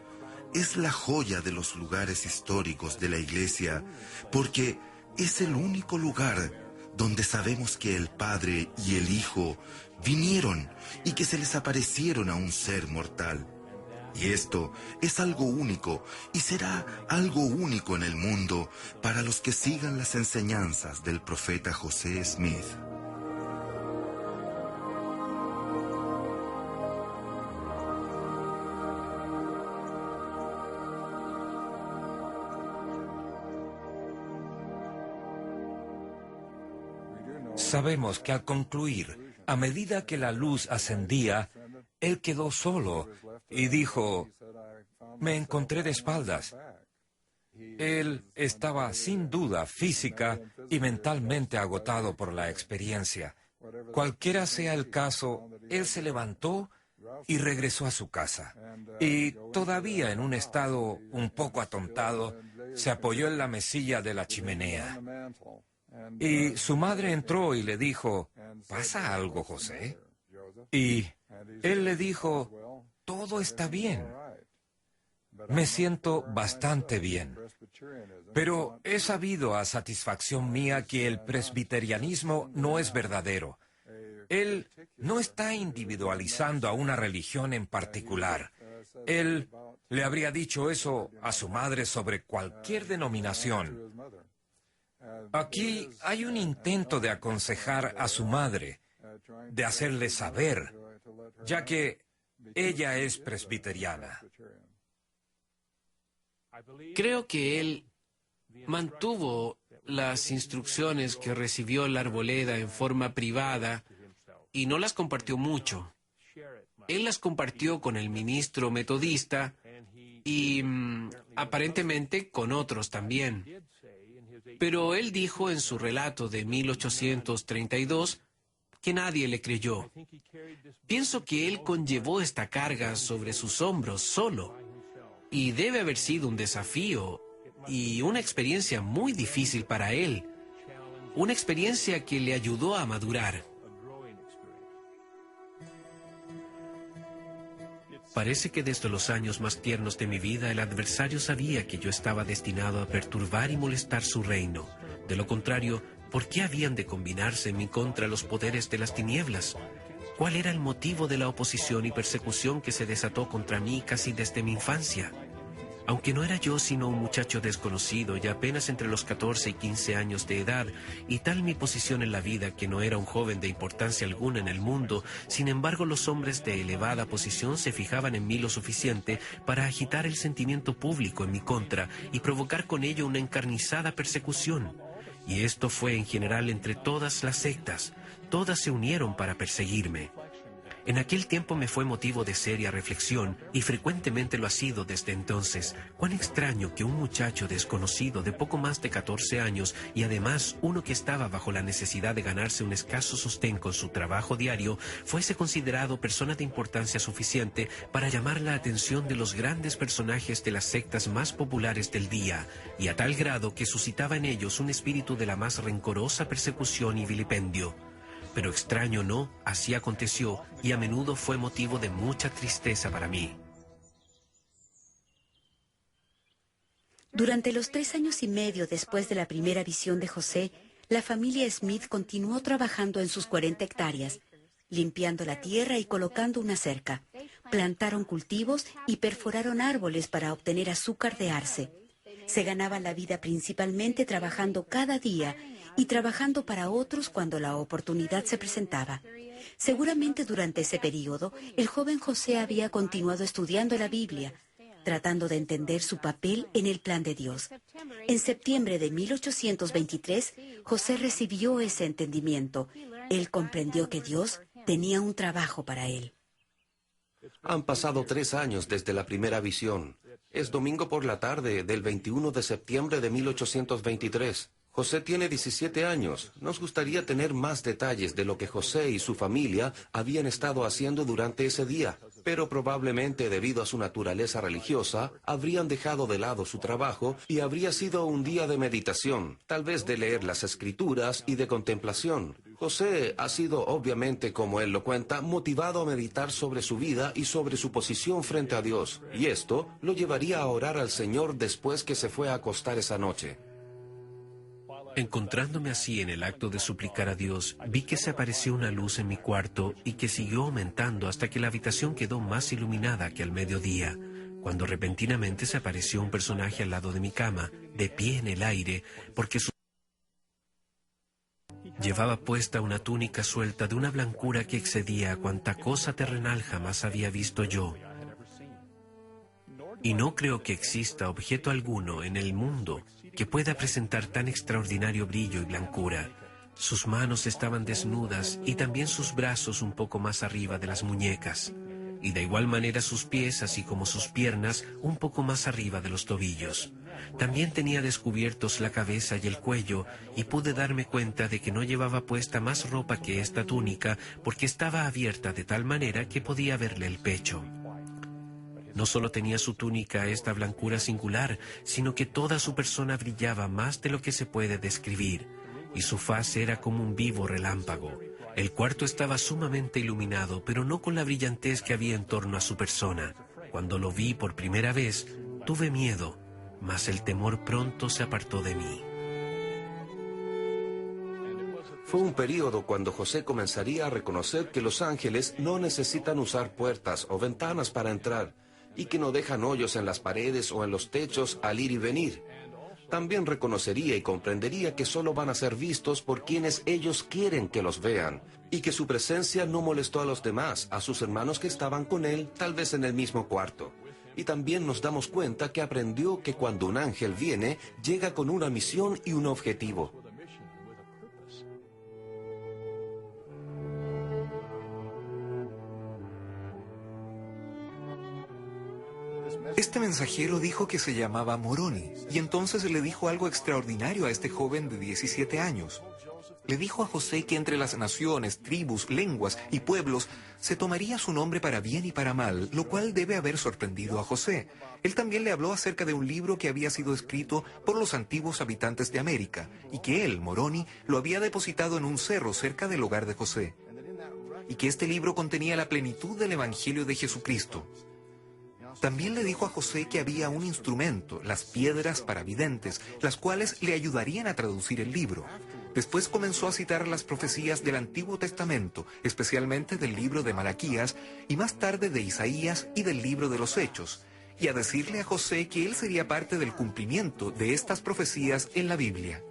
es la joya de los lugares históricos de la Iglesia, porque es el único lugar donde sabemos que el Padre y el Hijo vinieron y que se les aparecieron a un ser mortal. Y esto es algo único y será algo único en el mundo para los que sigan las enseñanzas del profeta José Smith. Sabemos que al concluir, a medida que la luz ascendía, él quedó solo y dijo, me encontré de espaldas. Él estaba sin duda física y mentalmente agotado por la experiencia. Cualquiera sea el caso, él se levantó y regresó a su casa. Y todavía en un estado un poco atontado, se apoyó en la mesilla de la chimenea. Y su madre entró y le dijo, ¿pasa algo, José? Y él le dijo, todo está bien. Me siento bastante bien. Pero he sabido a satisfacción mía que el presbiterianismo no es verdadero. Él no está individualizando a una religión en particular. Él le habría dicho eso a su madre sobre cualquier denominación. Aquí hay un intento de aconsejar a su madre, de hacerle saber, ya que ella es presbiteriana. Creo que él mantuvo las instrucciones que recibió la arboleda en forma privada y no las compartió mucho. Él las compartió con el ministro metodista y aparentemente con otros también. Pero él dijo en su relato de 1832 que nadie le creyó. Pienso que él conllevó esta carga sobre sus hombros solo. Y debe haber sido un desafío y una experiencia muy difícil para él. Una experiencia que le ayudó a madurar. Parece que desde los años más tiernos de mi vida el adversario sabía que yo estaba destinado a perturbar y molestar su reino. De lo contrario, ¿por qué habían de combinarse en mi contra los poderes de las tinieblas? ¿Cuál era el motivo de la oposición y persecución que se desató contra mí casi desde mi infancia? Aunque no era yo sino un muchacho desconocido y apenas entre los 14 y 15 años de edad, y tal mi posición en la vida que no era un joven de importancia alguna en el mundo, sin embargo los hombres de elevada posición se fijaban en mí lo suficiente para agitar el sentimiento público en mi contra y provocar con ello una encarnizada persecución. Y esto fue en general entre todas las sectas. Todas se unieron para perseguirme. En aquel tiempo me fue motivo de seria reflexión, y frecuentemente lo ha sido desde entonces, cuán extraño que un muchacho desconocido de poco más de 14 años, y además uno que estaba bajo la necesidad de ganarse un escaso sostén con su trabajo diario, fuese considerado persona de importancia suficiente para llamar la atención de los grandes personajes de las sectas más populares del día, y a tal grado que suscitaba en ellos un espíritu de la más rencorosa persecución y vilipendio. Pero extraño no, así aconteció, y a menudo fue motivo de mucha tristeza para mí. Durante los 3 años y medio después de la primera visión de José, la familia Smith continuó trabajando en sus 40 hectáreas, limpiando la tierra y colocando una cerca. Plantaron cultivos y perforaron árboles para obtener azúcar de arce. Se ganaban la vida principalmente trabajando cada día y trabajando para otros cuando la oportunidad se presentaba. Seguramente durante ese periodo, el joven José había continuado estudiando la Biblia, tratando de entender su papel en el plan de Dios. En septiembre de 1823, José recibió ese entendimiento. Él comprendió que Dios tenía un trabajo para él. Han pasado 3 años desde la primera visión. Es domingo por la tarde del 21 de septiembre de 1823. José tiene 17 años. Nos gustaría tener más detalles de lo que José y su familia habían estado haciendo durante ese día, pero probablemente debido a su naturaleza religiosa, habrían dejado de lado su trabajo y habría sido un día de meditación, tal vez de leer las escrituras y de contemplación. José ha sido, obviamente, como él lo cuenta, motivado a meditar sobre su vida y sobre su posición frente a Dios, y esto lo llevaría a orar al Señor después que se fue a acostar esa noche. Encontrándome así en el acto de suplicar a Dios, vi que se apareció una luz en mi cuarto y que siguió aumentando hasta que la habitación quedó más iluminada que al mediodía, cuando repentinamente se apareció un personaje al lado de mi cama, de pie en el aire, porque llevaba puesta una túnica suelta de una blancura que excedía a cuanta cosa terrenal jamás había visto yo. Y no creo que exista objeto alguno en el mundo que pueda presentar tan extraordinario brillo y blancura. Sus manos estaban desnudas y también sus brazos un poco más arriba de las muñecas, y de igual manera sus pies, así como sus piernas, un poco más arriba de los tobillos. También tenía descubiertos la cabeza y el cuello, y pude darme cuenta de que no llevaba puesta más ropa que esta túnica, porque estaba abierta de tal manera que podía verle el pecho. No solo tenía su túnica esta blancura singular, sino que toda su persona brillaba más de lo que se puede describir, y su faz era como un vivo relámpago. El cuarto estaba sumamente iluminado, pero no con la brillantez que había en torno a su persona. Cuando lo vi por primera vez, tuve miedo, mas el temor pronto se apartó de mí. Fue un período cuando José comenzaría a reconocer que los ángeles no necesitan usar puertas o ventanas para entrar, y que no dejan hoyos en las paredes o en los techos al ir y venir. También reconocería y comprendería que solo van a ser vistos por quienes ellos quieren que los vean, y que su presencia no molestó a los demás, a sus hermanos que estaban con él, tal vez en el mismo cuarto. Y también nos damos cuenta que aprendió que cuando un ángel viene, llega con una misión y un objetivo. Este mensajero dijo que se llamaba Moroni, y entonces le dijo algo extraordinario a este joven de 17 años. Le dijo a José que entre las naciones, tribus, lenguas y pueblos se tomaría su nombre para bien y para mal, lo cual debe haber sorprendido a José. Él también le habló acerca de un libro que había sido escrito por los antiguos habitantes de América, y que él, Moroni, lo había depositado en un cerro cerca del hogar de José, y que este libro contenía la plenitud del Evangelio de Jesucristo. También le dijo a José que había un instrumento, las piedras para videntes, las cuales le ayudarían a traducir el libro. Después comenzó a citar las profecías del Antiguo Testamento, especialmente del libro de Malaquías, y más tarde de Isaías y del libro de los Hechos, y a decirle a José que él sería parte del cumplimiento de estas profecías en la Biblia.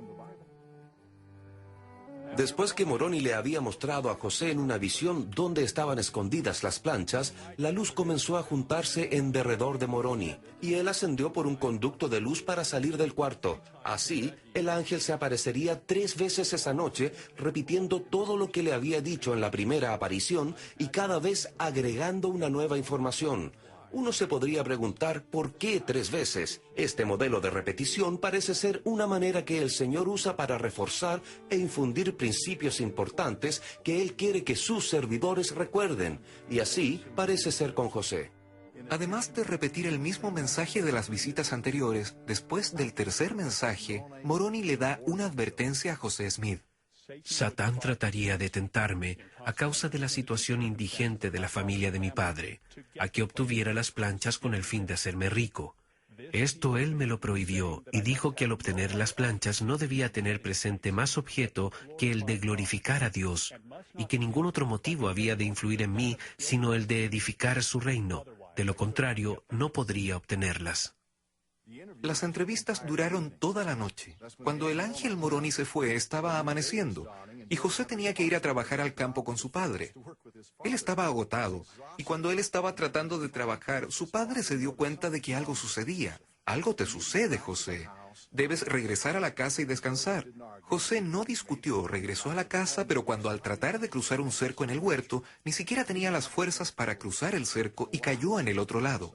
Después que Moroni le había mostrado a José en una visión dónde estaban escondidas las planchas, la luz comenzó a juntarse en derredor de Moroni, y él ascendió por un conducto de luz para salir del cuarto. Así, el ángel se aparecería 3 veces esa noche, repitiendo todo lo que le había dicho en la primera aparición y cada vez agregando una nueva información. Uno se podría preguntar ¿por qué 3 veces? Este modelo de repetición parece ser una manera que el Señor usa para reforzar e infundir principios importantes que Él quiere que sus servidores recuerden, y así parece ser con José. Además de repetir el mismo mensaje de las visitas anteriores, después del tercer mensaje, Moroni le da una advertencia a José Smith. Satán trataría de tentarme a causa de la situación indigente de la familia de mi padre, a que obtuviera las planchas con el fin de hacerme rico. Esto él me lo prohibió y dijo que al obtener las planchas no debía tener presente más objeto que el de glorificar a Dios, y que ningún otro motivo había de influir en mí sino el de edificar su reino. De lo contrario, no podría obtenerlas. Las entrevistas duraron toda la noche. Cuando el ángel Moroni se fue, estaba amaneciendo, y José tenía que ir a trabajar al campo con su padre. Él estaba agotado, y cuando él estaba tratando de trabajar, su padre se dio cuenta de que algo sucedía. Algo te sucede, José. Debes regresar a la casa y descansar. José no discutió, regresó a la casa, pero cuando al tratar de cruzar un cerco en el huerto, ni siquiera tenía las fuerzas para cruzar el cerco y cayó en el otro lado.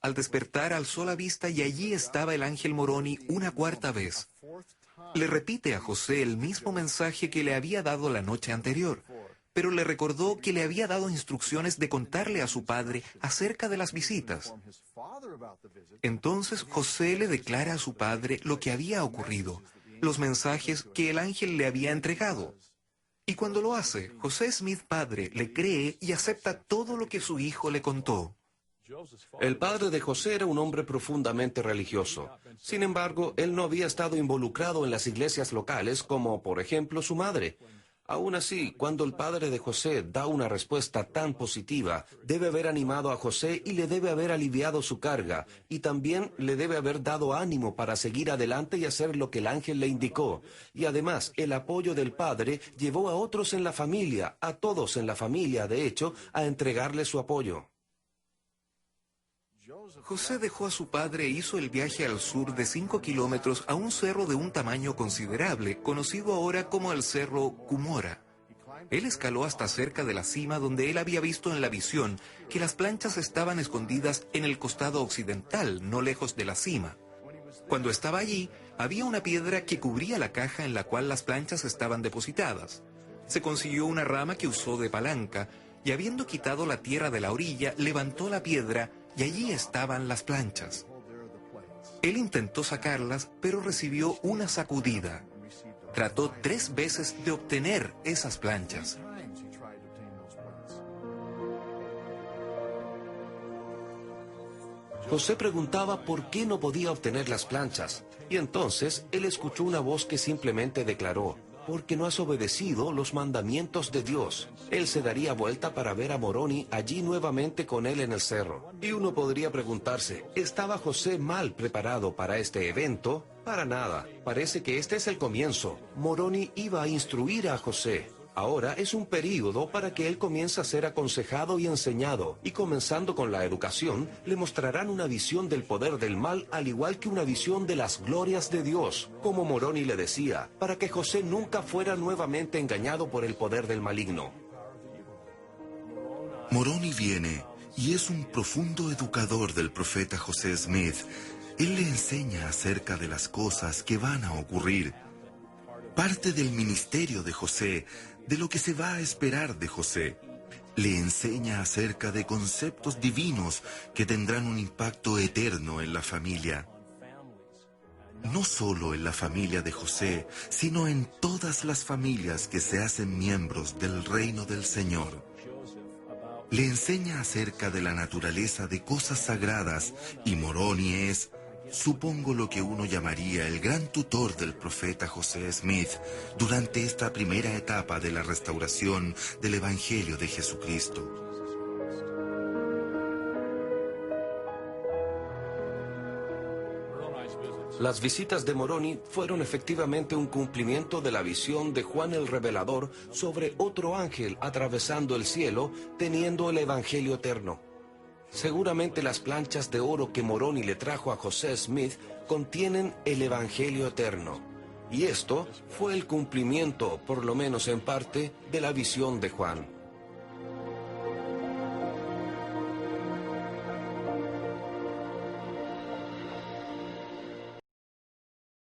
Al despertar, alzó la vista y allí estaba el ángel Moroni una cuarta vez. Le repite a José el mismo mensaje que le había dado la noche anterior, pero le recordó que le había dado instrucciones de contarle a su padre acerca de las visitas. Entonces José le declara a su padre lo que había ocurrido, los mensajes que el ángel le había entregado. Y cuando lo hace, José Smith padre le cree y acepta todo lo que su hijo le contó. El padre de José era un hombre profundamente religioso. Sin embargo, él no había estado involucrado en las iglesias locales como, por ejemplo, su madre. Aún así, cuando el padre de José da una respuesta tan positiva, debe haber animado a José y le debe haber aliviado su carga, y también le debe haber dado ánimo para seguir adelante y hacer lo que el ángel le indicó. Y además, el apoyo del padre llevó a otros en la familia, a todos en la familia, de hecho, a entregarle su apoyo. José dejó a su padre e hizo el viaje al sur de 5 kilómetros a un cerro de un tamaño considerable, conocido ahora como el Cerro Cumorah. Él escaló hasta cerca de la cima donde él había visto en la visión que las planchas estaban escondidas en el costado occidental, no lejos de la cima. Cuando estaba allí, había una piedra que cubría la caja en la cual las planchas estaban depositadas. Se consiguió una rama que usó de palanca y habiendo quitado la tierra de la orilla, levantó la piedra y allí estaban las planchas. Él intentó sacarlas, pero recibió una sacudida. Trató 3 veces de obtener esas planchas. José preguntaba por qué no podía obtener las planchas, y entonces él escuchó una voz que simplemente declaró: porque no has obedecido los mandamientos de Dios. Él se daría vuelta para ver a Moroni allí nuevamente con él en el cerro. Y uno podría preguntarse, ¿estaba José mal preparado para este evento? Para nada. Parece que este es el comienzo. Moroni iba a instruir a José. Ahora es un período para que él comience a ser aconsejado y enseñado, y comenzando con la educación, le mostrarán una visión del poder del mal, al igual que una visión de las glorias de Dios, como Moroni le decía, para que José nunca fuera nuevamente engañado por el poder del maligno. Moroni viene y es un profundo educador del profeta José Smith. Él le enseña acerca de las cosas que van a ocurrir. Parte del ministerio de José, de lo que se va a esperar de José. Le enseña acerca de conceptos divinos que tendrán un impacto eterno en la familia. No solo en la familia de José, sino en todas las familias que se hacen miembros del reino del Señor. Le enseña acerca de la naturaleza de cosas sagradas, y Moroni es, supongo, lo que uno llamaría el gran tutor del profeta José Smith durante esta primera etapa de la restauración del Evangelio de Jesucristo. Las visitas de Moroni fueron efectivamente un cumplimiento de la visión de Juan el Revelador sobre otro ángel atravesando el cielo teniendo el Evangelio eterno. Seguramente las planchas de oro que Moroni le trajo a José Smith contienen el Evangelio eterno. Y esto fue el cumplimiento, por lo menos en parte, de la visión de Juan.